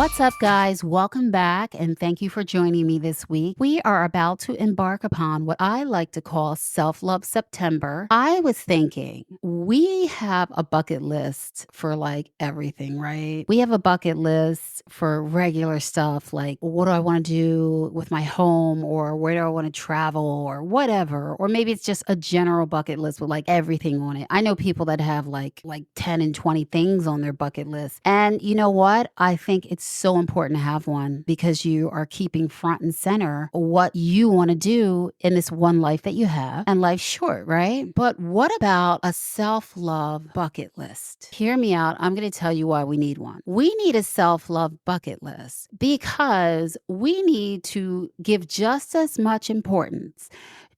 What's up, guys? Welcome back, and thank you for joining me this week. We are about to embark upon what I like to call Self Love September. I was thinking we have a bucket list for like everything, right? We have a bucket list for regular stuff like what do I want to do with my home, or where do I want to travel, or whatever. Or maybe it's just a general bucket list with like everything on it. I know people that have like 10 and 20 things on their bucket list. And you know what? I think it's so important to have one because you are keeping front and center what you want to do in this one life that you have. And life's short, right? But what about a self-love bucket list? Hear me out. I'm going to tell you why we need one. We need a self-love bucket list because we need to give just as much importance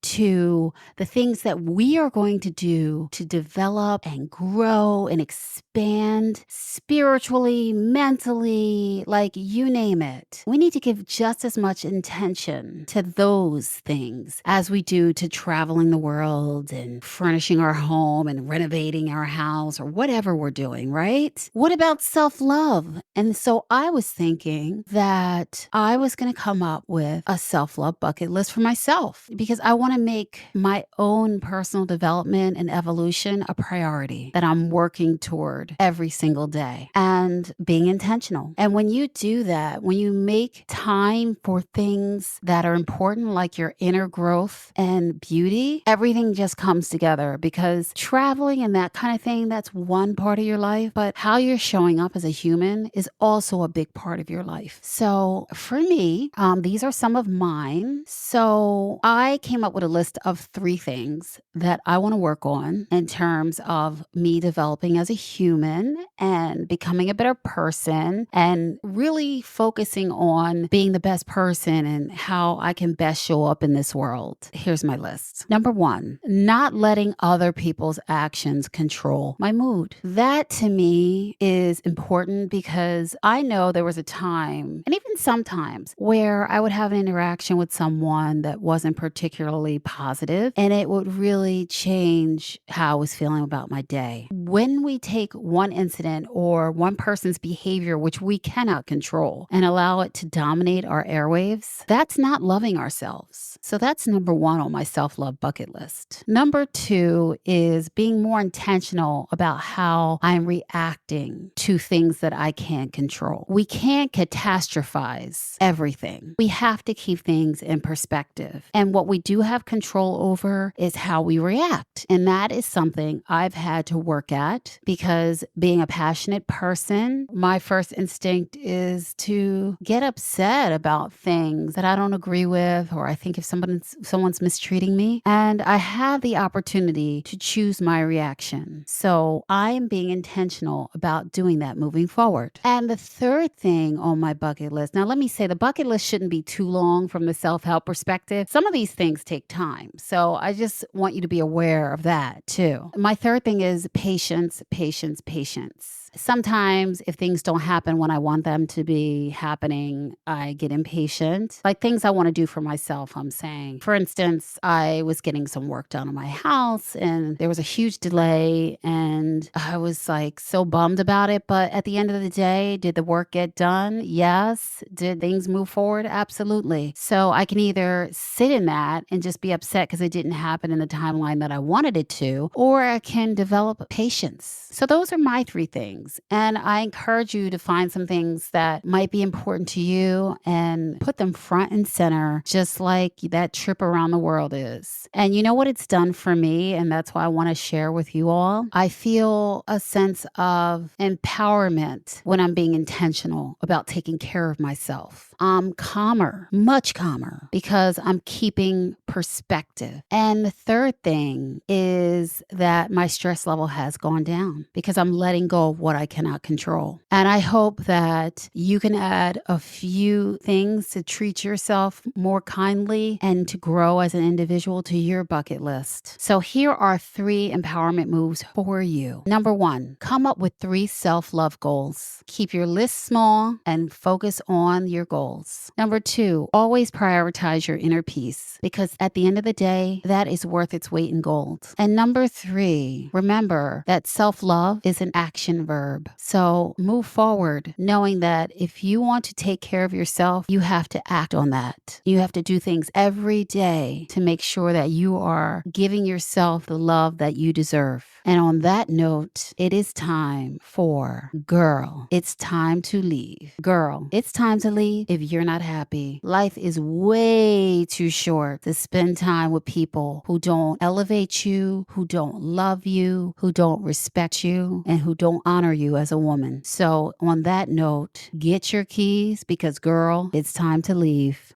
to the things that we are going to do to develop and grow and expand spiritually, mentally, like you name it. We need to give just as much intention to those things as we do to traveling the world and furnishing our home and renovating our house or whatever we're doing, right? What about self-love? And so I was thinking that I was going to come up with a self-love bucket list for myself because I want to make my own personal development and evolution a priority that I'm working toward every single day and being intentional. And when you do that, when you make time for things that are important, like your inner growth and beauty, everything just comes together because traveling and that kind of thing, that's one part of your life, but how you're showing up as a human is also a big part of your life. So for me, these are some of mine. So I came up with a list of 3 things that I want to work on in terms of me developing as a human and becoming a better person and really focusing on being the best person and how I can best show up in this world. Here's my list. Number 1, not letting other people's actions control my mood. That to me is important because I know there was a time, and even sometimes, where I would have an interaction with someone that wasn't particularly positive, and it would really change how I was feeling about my day. When we take one incident or one person's behavior, which we cannot control, and allow it to dominate our airwaves, that's not loving ourselves. So that's number 1 on my self-love bucket list. Number 2 is being more intentional about how I'm reacting to things that I can't control. We can't catastrophize everything. We have to keep things in perspective. And what we do have control over is how we react. And that is something I've had to work at because being a passionate person, my first instinct is to get upset about things that I don't agree with, or I think if someone's mistreating me, and I have the opportunity to choose my reaction. So I'm being intentional about doing that moving forward. And the third thing on my bucket list, now let me say the bucket list shouldn't be too long from the self-help perspective. Some of these things take time. So I just want you to be aware of that too. My third thing is patience, patience, patience. Sometimes if things don't happen when I want them to be happening, I get impatient. Like things I want to do for myself, I'm saying. For instance, I was getting some work done on my house and there was a huge delay and I was like so bummed about it. But at the end of the day, did the work get done? Yes. Did things move forward? Absolutely. So I can either sit in that and just be upset because it didn't happen in the timeline that I wanted it to, or I can develop patience. So those are my 3 things. And I encourage you to find some things that might be important to you and put them front and center, just like that trip around the world is. And you know what it's done for me? And that's why I want to share with you all. I feel a sense of empowerment when I'm being intentional about taking care of myself. I'm calmer, much calmer, because I'm keeping perspective. And the third thing is that my stress level has gone down because I'm letting go of what I cannot control. And I hope that you can add a few things to treat yourself more kindly and to grow as an individual to your bucket list. So here are 3 empowerment moves for you. Number 1, come up with 3 self-love goals. Keep your list small and focus on your goals. Number 2, always prioritize your inner peace because at the end of the day, that is worth its weight in gold. And number 3, remember that self-love is an action verb. verb. So move forward, knowing that if you want to take care of yourself, you have to act on that. You have to do things every day to make sure that you are giving yourself the love that you deserve. And on that note, it is time for girl. It's time to leave. Girl, it's time to leave if you're not happy. Life is way too short to spend time with people who don't elevate you, who don't love you, who don't respect you, and who don't honor you as a woman. So on that note, get your keys because girl, it's time to leave.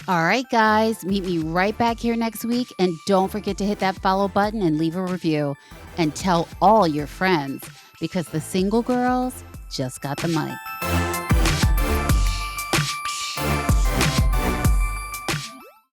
All right, guys, meet me right back here next week. And don't forget to hit that follow button and leave a review. And tell all your friends because the single girls just got the mic.